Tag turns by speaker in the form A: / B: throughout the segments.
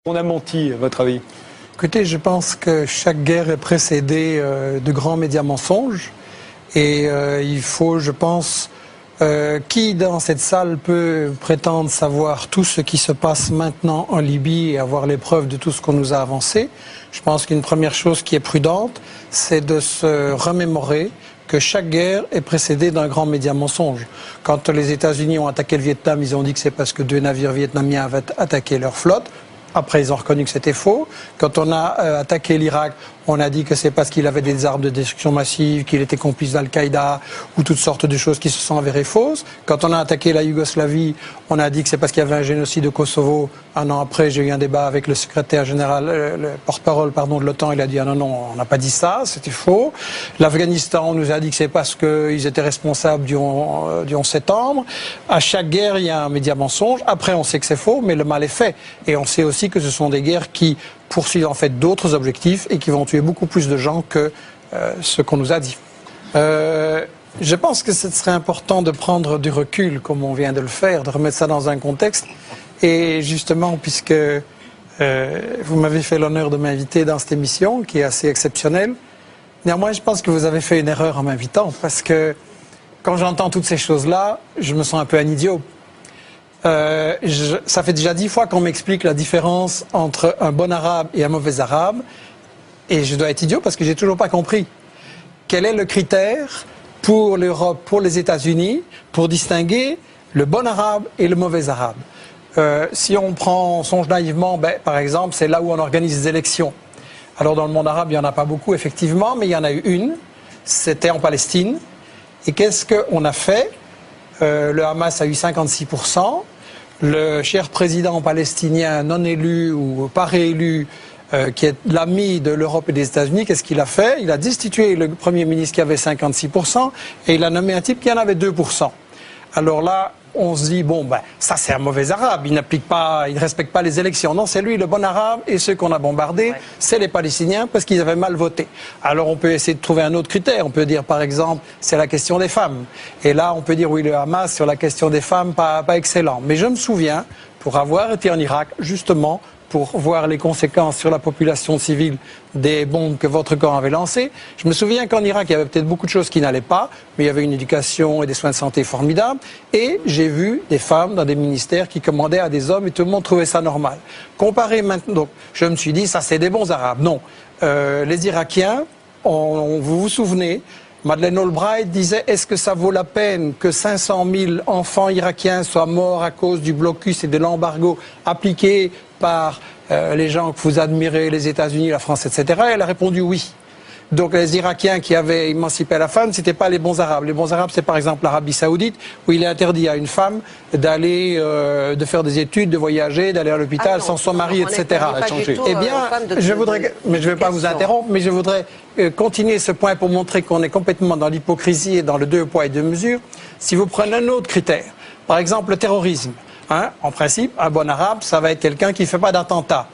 A: On a menti, à votre avis?
B: Écoutez, je pense que chaque guerre est précédée de grands médias mensonges. Et il faut, je pense, qui dans cette salle peut prétendre savoir tout ce qui se passe maintenant en Libye et avoir les preuves de tout ce qu'on nous a avancé. Je pense qu'une première chose qui est prudente, c'est de se remémorer que chaque guerre est précédée d'un grand média mensonge. Quand les États-Unis ont attaqué le Vietnam, ils ont dit que c'est parce que 2 navires vietnamiens avaient attaqué leur flotte. Après, ils ont reconnu que c'était faux. Quand on a attaqué l'Irak, on a dit que c'est parce qu'il avait des armes de destruction massive, qu'il était complice d'Al-Qaïda ou toutes sortes de choses qui se sont avérées fausses. Quand on a attaqué la Yougoslavie, on a dit que c'est parce qu'il y avait un génocide au Kosovo. Un an après, j'ai eu un débat avec le secrétaire général, le porte-parole, de l'OTAN. Il a dit, ah non, on n'a pas dit ça, c'était faux. L'Afghanistan, on nous a dit que c'est parce qu'ils étaient responsables du 11 septembre. À chaque guerre, il y a un média mensonge. Après, on sait que c'est faux, mais le mal est fait. Et on sait aussi que ce sont des guerres qui poursuivent en fait d'autres objectifs et qui vont tuer beaucoup plus de gens que ce qu'on nous a dit. Je pense que ce serait important de prendre du recul, comme on vient de le faire, de remettre ça dans un contexte. Et justement, puisque vous m'avez fait l'honneur de m'inviter dans cette émission, qui est assez exceptionnelle, néanmoins, je pense que vous avez fait une erreur en m'invitant, parce que quand j'entends toutes ces choses-là, je me sens un peu un idiot. Ça fait déjà 10 fois qu'on m'explique la différence entre un bon arabe et un mauvais arabe, et je dois être idiot parce que j'ai toujours pas compris. Quel est le critère pour l'Europe, pour les États-Unis, pour distinguer le bon arabe et le mauvais arabe? Si on songe naïvement, par exemple, c'est là où on organise des élections. Alors dans le monde arabe, il n'y en a pas beaucoup, effectivement, mais il y en a eu une, c'était en Palestine. Et qu'est-ce qu'on a fait? Le Hamas a eu 56%. Le cher président palestinien non élu ou pas réélu, qui est l'ami de l'Europe et des États-Unis, qu'est-ce qu'il a fait? Il a destitué le Premier ministre qui avait 56% et il a nommé un type qui en avait 2%. Alors là, on se dit, bon, ça c'est un mauvais arabe, il ne respecte pas les élections. Non, c'est lui le bon arabe, et ceux qu'on a bombardés, c'est les Palestiniens parce qu'ils avaient mal voté. Alors on peut essayer de trouver un autre critère, on peut dire par exemple, c'est la question des femmes. Et là, on peut dire, oui, le Hamas, sur la question des femmes, pas excellent. Mais je me souviens, pour avoir été en Irak, justement, pour voir les conséquences sur la population civile des bombes que votre camp avait lancées. Je me souviens qu'en Irak, il y avait peut-être beaucoup de choses qui n'allaient pas, mais il y avait une éducation et des soins de santé formidables. Et j'ai vu des femmes dans des ministères qui commandaient à des hommes et tout le monde trouvait ça normal. Comparé maintenant, donc, je me suis dit, ça c'est des bons Arabes. Non. Les Irakiens, vous vous souvenez, Madeleine Albright disait, est-ce que ça vaut la peine que 500 000 enfants irakiens soient morts à cause du blocus et de l'embargo appliqué par les gens que vous admirez, les États-Unis, la France, etc. Elle a répondu oui. Donc les Irakiens qui avaient émancipé la femme, c'était pas les bons Arabes. Les bons Arabes, c'est par exemple l'Arabie Saoudite, où il est interdit à une femme d'aller, de faire des études, de voyager, d'aller à l'hôpital sans son mari, etc. Eh bien, je voudrais, mais je ne vais pas vous interrompre, mais je voudrais continuer ce point pour montrer qu'on est complètement dans l'hypocrisie et dans le 2 poids et 2 mesures. Si vous prenez un autre critère, par exemple le terrorisme, en principe, un bon arabe, ça va être quelqu'un qui ne fait pas d'attentat.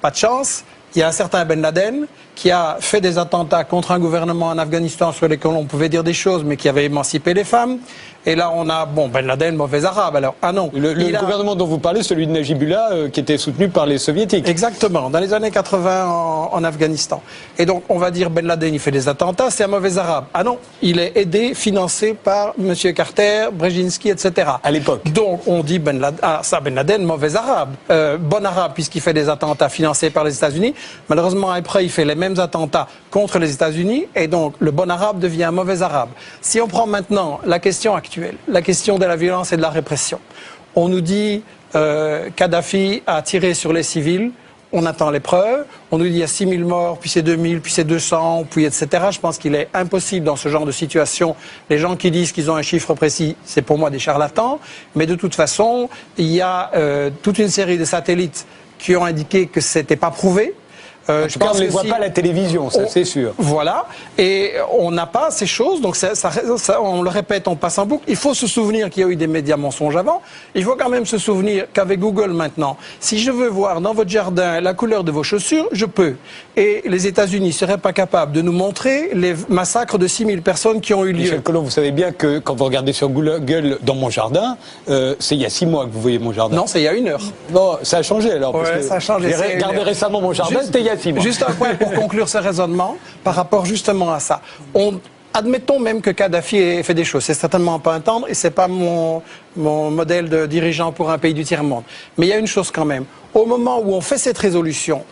B: Pas de chance, il y a un certain Ben Laden qui a fait des attentats contre un gouvernement en Afghanistan sur lesquels on pouvait dire des choses, mais qui avait émancipé les femmes. Et là, on a, Ben Laden, mauvais arabe. Alors, non.
A: Le gouvernement dont vous parlez, celui de Najibullah, qui était soutenu par les soviétiques.
B: Exactement, dans les années 80 en Afghanistan. Et donc, on va dire Ben Laden, il fait des attentats, c'est un mauvais arabe. Ah non, il est aidé, financé par M. Carter, Brzezinski, etc.
A: À l'époque.
B: Donc, on dit Ben Laden, mauvais arabe. Bon arabe, puisqu'il fait des attentats financés par les États-Unis. Malheureusement, après, il fait les mêmes attentats contre les États-Unis. Et donc, le bon arabe devient un mauvais arabe. Si on prend maintenant la question actuelle, la question de la violence et de la répression, on nous dit Kadhafi a tiré sur les civils. On attend les preuves, on nous dit il y a 6 000 morts, puis c'est 2 000, puis c'est 200, puis etc. Je pense qu'il est impossible dans ce genre de situation. Les gens qui disent qu'ils ont un chiffre précis, c'est pour moi des charlatans. Mais de toute façon, il y a toute une série de satellites qui ont indiqué que ce n'était pas prouvé.
A: En tout cas, on ne les voit pas à la télévision, ça c'est sûr.
B: Voilà, et on n'a pas ces choses, donc on le répète, on passe en boucle. Il faut se souvenir qu'il y a eu des médias mensonges avant. Il faut quand même se souvenir qu'avec Google maintenant, si je veux voir dans votre jardin la couleur de vos chaussures, je peux. Et les États-Unis ne seraient pas capables de nous montrer les massacres de 6000 personnes qui ont eu lieu.
A: Michel Colomb, vous savez bien que quand vous regardez sur Google dans mon jardin, c'est il y a 6 mois que vous voyez mon jardin.
B: Non, c'est il y a 1 heure.
A: Non, ça a changé alors.
B: Ouais,
A: parce que
B: ça a changé.
A: J'ai regardé récemment mon jardin, c'était il y a 6 mois.
B: Juste un point pour conclure ce raisonnement par rapport justement à ça. Admettons même que Kadhafi ait fait des choses. C'est certainement pas un tendre et c'est pas mon modèle de dirigeant pour un pays du tiers-monde. Mais il y a une chose quand même. Au moment où on fait cette résolution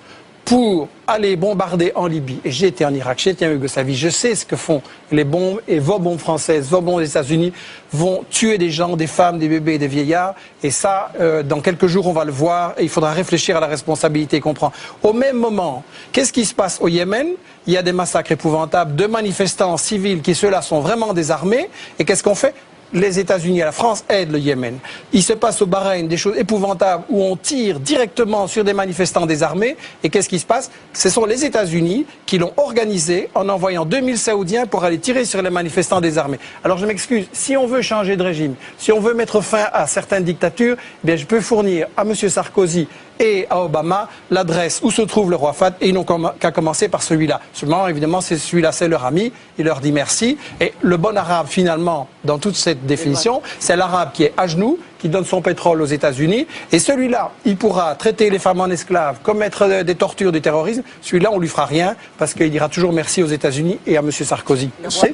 B: pour aller bombarder en Libye, et j'ai été en Irak, j'ai été en Yougoslavie, je sais ce que font les bombes, et vos bombes françaises, vos bombes des États-Unis vont tuer des gens, des femmes, des bébés, des vieillards, et ça, dans quelques jours, on va le voir, et il faudra réfléchir à la responsabilité qu'on prend. Au même moment, qu'est-ce qui se passe au Yémen? Il y a des massacres épouvantables de manifestants civils qui, ceux-là, sont vraiment désarmés, et qu'est-ce qu'on fait? Les États-Unis et la France aident le Yémen. Il se passe au Bahreïn des choses épouvantables où on tire directement sur des manifestants désarmés. Et qu'est-ce qui se passe? Ce sont les États-Unis qui l'ont organisé en envoyant 2000 Saoudiens pour aller tirer sur les manifestants désarmés. Alors je m'excuse, si on veut changer de régime, si on veut mettre fin à certaines dictatures, eh bien je peux fournir à M. Sarkozy et à Obama l'adresse où se trouve le roi Fahd, et ils n'ont qu'à commencer par celui-là. Seulement, évidemment, celui-là, c'est leur ami, il leur dit merci. Et le bon arabe, finalement, dans toute cette définition, c'est l'arabe qui est à genoux, qui donne son pétrole aux États-Unis, et celui-là, il pourra traiter les femmes en esclaves, commettre des tortures, du terrorisme. Celui-là, on lui fera rien, parce qu'il dira toujours merci aux États-Unis et à M. Sarkozy.
A: Merci.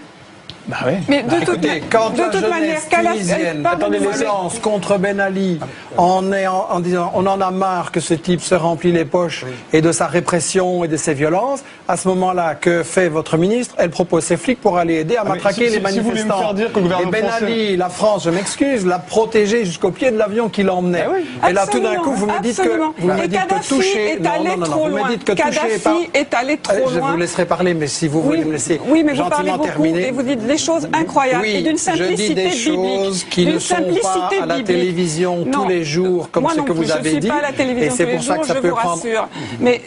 A: Bah oui.
C: Mais de toute manière,
B: tunisienne violence contre Ben Ali, en disant on en a marre que ce type se remplit les poches et de sa répression et de ses violences, à ce moment-là, que fait votre ministre? Elle propose ses flics pour aller aider à matraquer les manifestants. Et Ben Ali, la France, je m'excuse, l'a protégé jusqu'au pied de l'avion qui l'emmenait. Et là, tout d'un coup, vous me dites que toucher...
C: Kadhafi est allé trop loin.
B: Je vous laisserai parler, mais si vous voulez me laisser gentiment terminer...
C: Et vous dites des choses incroyables et d'une simplicité biblique.
B: Je dis des choses qui ne sont pas à la télévision tous les jours, comme ce que vous avez dit. Et c'est pour ça que ça peut prendre...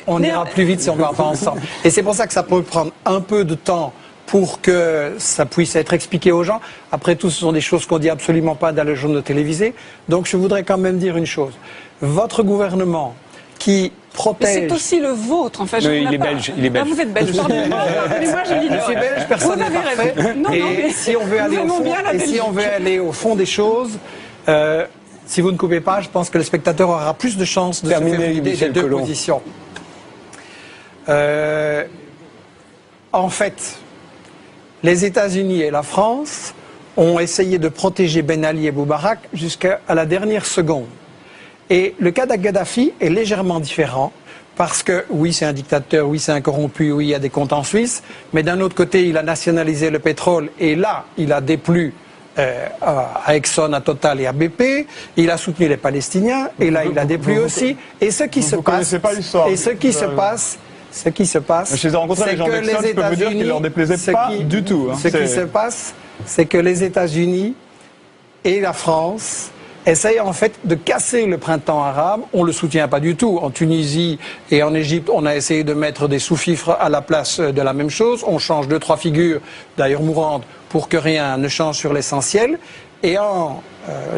B: On ira plus vite si on ne va pas ensemble. Et c'est pour ça que ça peut prendre un peu de temps pour que ça puisse être expliqué aux gens. Après tout, ce sont des choses qu'on ne dit absolument pas dans le journal télévisé. Donc je voudrais quand même dire une chose. Votre gouvernement qui protège...
C: Mais c'est aussi le vôtre, en fait.
A: Il est belge.
C: Ah, vous êtes belge. Pardonnez-moi, je
B: suis belge, personne n'est parfait. Et si on veut aller au fond, au fond des choses, si vous ne coupez pas, je pense que le spectateur aura plus de chances de se faire une idée des deux positions. En fait, les États-Unis et la France ont essayé de protéger Ben Ali et Moubarak jusqu'à la dernière seconde. Et le cas d'Gaddafi est légèrement différent parce que, oui, c'est un dictateur, oui, c'est un corrompu, oui, il y a des comptes en Suisse, mais d'un autre côté, il a nationalisé le pétrole et là, il a déplu à Exxon, à Total et à BP, il a soutenu les Palestiniens et là, il a déplu aussi. Et ce qui se passe... Ce qui se passe,
D: je les ai rencontrés avec Jean Dexon, je peux vous dire qu'il ne leur déplaisait pas du tout.
B: Ce qui se passe, c'est que les États-Unis et la France essayent en fait de casser le printemps arabe. On ne le soutient pas du tout. En Tunisie et en Égypte, on a essayé de mettre des sous-fifres à la place de la même chose. On change 2-3 figures, d'ailleurs mourantes, pour que rien ne change sur l'essentiel. Et en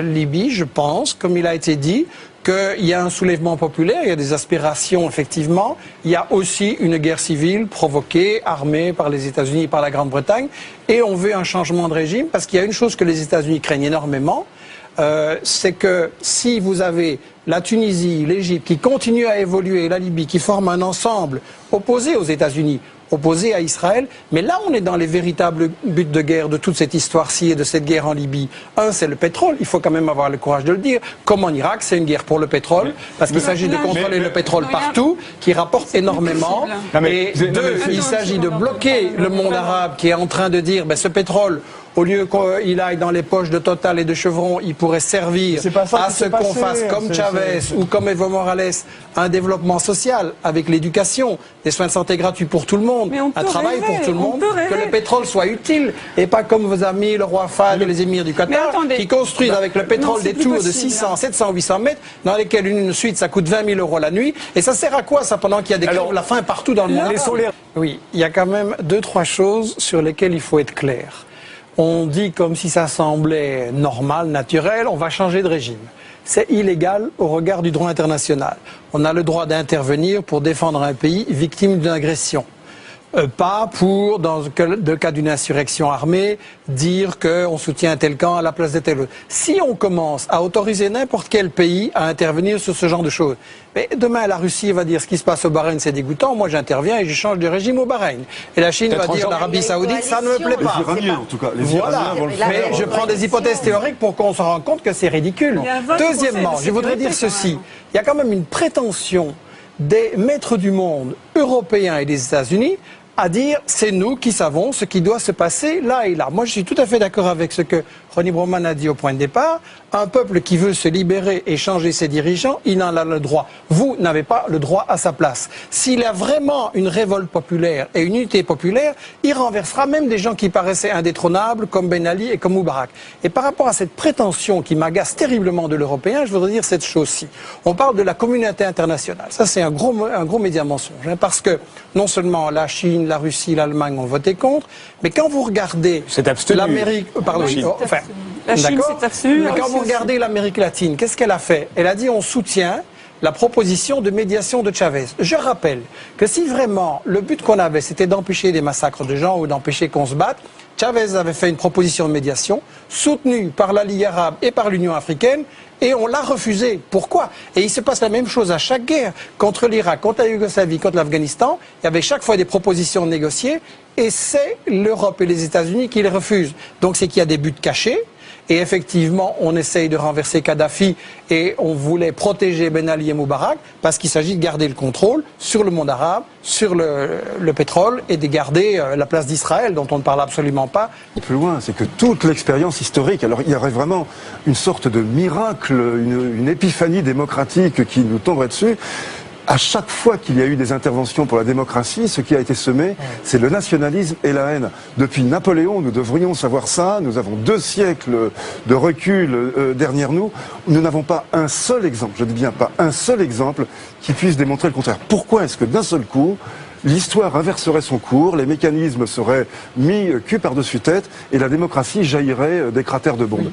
B: Libye, je pense, comme il a été dit, qu'il y a un soulèvement populaire, il y a des aspirations effectivement, il y a aussi une guerre civile provoquée, armée par les États-Unis et par la Grande-Bretagne, et on veut un changement de régime, parce qu'il y a une chose que les États-Unis craignent énormément, c'est que si vous avez la Tunisie, l'Égypte qui continuent à évoluer, et la Libye qui forment un ensemble opposé aux États-Unis, opposé à Israël, mais là on est dans les véritables buts de guerre de toute cette histoire-ci et de cette guerre en Libye. Un, c'est le pétrole, il faut quand même avoir le courage de le dire, comme en Irak, c'est une guerre pour le pétrole, parce qu'il s'agit de contrôler le pétrole partout, qui rapporte énormément, et deux, il s'agit de bloquer le monde arabe qui est en train de dire, ben, ce pétrole, au lieu qu'il aille dans les poches de Total et de Chevron, il pourrait servir à ce qu'on fasse comme Chavez ou comme Evo Morales un développement social avec l'éducation, des soins de santé gratuits pour tout le monde, un travail pour tout le monde, que le pétrole soit utile et pas comme vos amis, le roi Fahd et les émirs du Qatar, qui construisent avec le pétrole des tours de 600, 700, 800 mètres dans lesquelles une suite ça coûte 20 000 € la nuit. Et ça sert à quoi ça pendant qu'il y a des crimes de la faim partout dans le monde? Oui, il y a quand même 2-3 choses sur lesquelles il faut être clair. On dit comme si ça semblait normal, naturel, on va changer de régime. C'est illégal au regard du droit international. On a le droit d'intervenir pour défendre un pays victime d'une agression. Pas pour, dans le cas d'une insurrection armée, dire qu'on soutient tel camp à la place de tel autre. Si on commence à autoriser n'importe quel pays à intervenir sur ce genre de choses, mais demain la Russie va dire ce qui se passe au Bahreïn c'est dégoûtant, moi j'interviens et je change de régime au Bahreïn. Et la Chine va dire l'Arabie Saoudite ça ne me plaît pas.
E: Les Iraniens en tout cas. Les
B: Iraniens vont le faire. Mais je prends des hypothèses théoriques pour qu'on se rende compte que c'est ridicule. Deuxièmement, je voudrais dire ceci, il y a quand même une prétention des maîtres du monde européens et des États-Unis à dire c'est nous qui savons ce qui doit se passer là et là. Moi je suis tout à fait d'accord avec ce que Ronnie Broman a dit au point de départ. Un peuple qui veut se libérer et changer ses dirigeants, il en a le droit. Vous n'avez pas le droit à sa place. S'il y a vraiment une révolte populaire et une unité populaire, il renversera même des gens qui paraissaient indétrônables comme Ben Ali et comme Moubarak. Et par rapport à cette prétention qui m'agace terriblement de l'Européen, je voudrais dire cette chose-ci. On parle de la communauté internationale. Ça c'est un gros média mensonge. Parce que non seulement la Chine, la Russie, l'Allemagne ont voté contre, mais quand vous regardez l'Amérique... Pardon, enfin,
C: la Chine s'est abstenue.
B: Mais quand vous regardez l'Amérique latine, qu'est-ce qu'elle a fait? Elle a dit on soutient la proposition de médiation de Chavez. Je rappelle que si vraiment le but qu'on avait c'était d'empêcher des massacres de gens ou d'empêcher qu'on se batte, Chavez avait fait une proposition de médiation soutenue par la Ligue arabe et par l'Union africaine et on l'a refusée. Pourquoi? Et il se passe la même chose à chaque guerre. Contre l'Irak, contre la Yougoslavie, contre l'Afghanistan, il y avait chaque fois des propositions négociées et c'est l'Europe et les États-Unis qui les refusent. Donc c'est qu'il y a des buts cachés. Et effectivement, on essaye de renverser Kadhafi et on voulait protéger Ben Ali et Moubarak parce qu'il s'agit de garder le contrôle sur le monde arabe, sur le pétrole et de garder la place d'Israël dont on ne parle absolument pas.
E: Plus loin, c'est que toute l'expérience historique, alors il y aurait vraiment une sorte de miracle, une épiphanie démocratique qui nous tomberait dessus. À chaque fois qu'il y a eu des interventions pour la démocratie, ce qui a été semé, c'est le nationalisme et la haine. Depuis Napoléon, nous devrions savoir ça. Nous avons 2 siècles de recul derrière nous. Nous n'avons pas un seul exemple, je dis bien pas un seul exemple, qui puisse démontrer le contraire. Pourquoi est-ce que d'un seul coup, l'histoire inverserait son cours, les mécanismes seraient mis cul par-dessus tête et la démocratie jaillirait des cratères de bombes?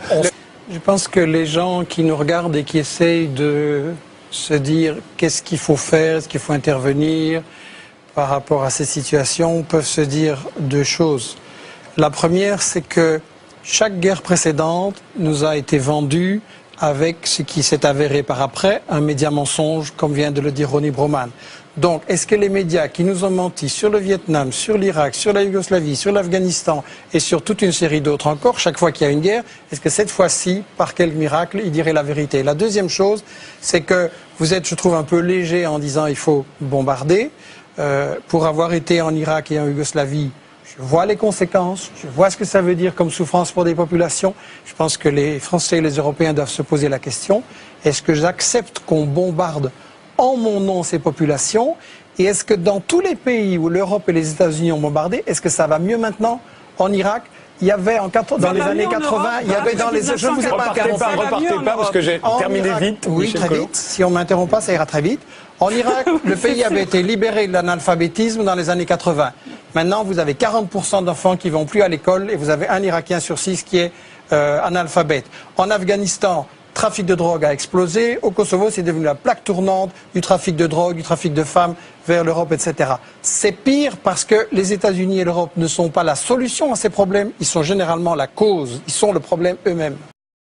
B: Je pense que les gens qui nous regardent et qui essayent de se dire qu'est-ce qu'il faut faire, est-ce qu'il faut intervenir par rapport à ces situations, peuvent se dire 2 choses. La première, c'est que chaque guerre précédente nous a été vendue avec ce qui s'est avéré par après, un média mensonge, comme vient de le dire Ronnie Broman. Donc, est-ce que les médias qui nous ont menti sur le Vietnam, sur l'Irak, sur la Yougoslavie, sur l'Afghanistan et sur toute une série d'autres encore, chaque fois qu'il y a une guerre, est-ce que cette fois-ci, par quel miracle, ils diraient la vérité? La deuxième chose, c'est que vous êtes, je trouve, un peu léger en disant il faut bombarder. Pour avoir été en Irak et en Yougoslavie, je vois les conséquences, je vois ce que ça veut dire comme souffrance pour des populations. Je pense que les Français et les Européens doivent se poser la question, est-ce que j'accepte qu'on bombarde en mon nom ces populations? Et est-ce que dans tous les pays où l'Europe et les États-Unis ont bombardé, est-ce que ça va mieux maintenant? En Irak, il y avait dans les années 80, il y avait dans les... Je ne vous ai pas interrompu.
A: Repartez pas parce que j'ai terminé vite.
B: Oui, très vite. Si on ne m'interrompt pas, ça ira très vite. En Irak, le pays avait été libéré de l'analphabétisme dans les années 80. Maintenant, vous avez 40% d'enfants qui ne vont plus à l'école et vous avez un Irakien sur 6 qui est analphabète. En Afghanistan, le trafic de drogue a explosé. Au Kosovo, c'est devenu la plaque tournante du trafic de drogue, du trafic de femmes vers l'Europe, etc. C'est pire parce que les États-Unis et l'Europe ne sont pas la solution à ces problèmes. Ils sont généralement la cause. Ils sont le problème eux-mêmes.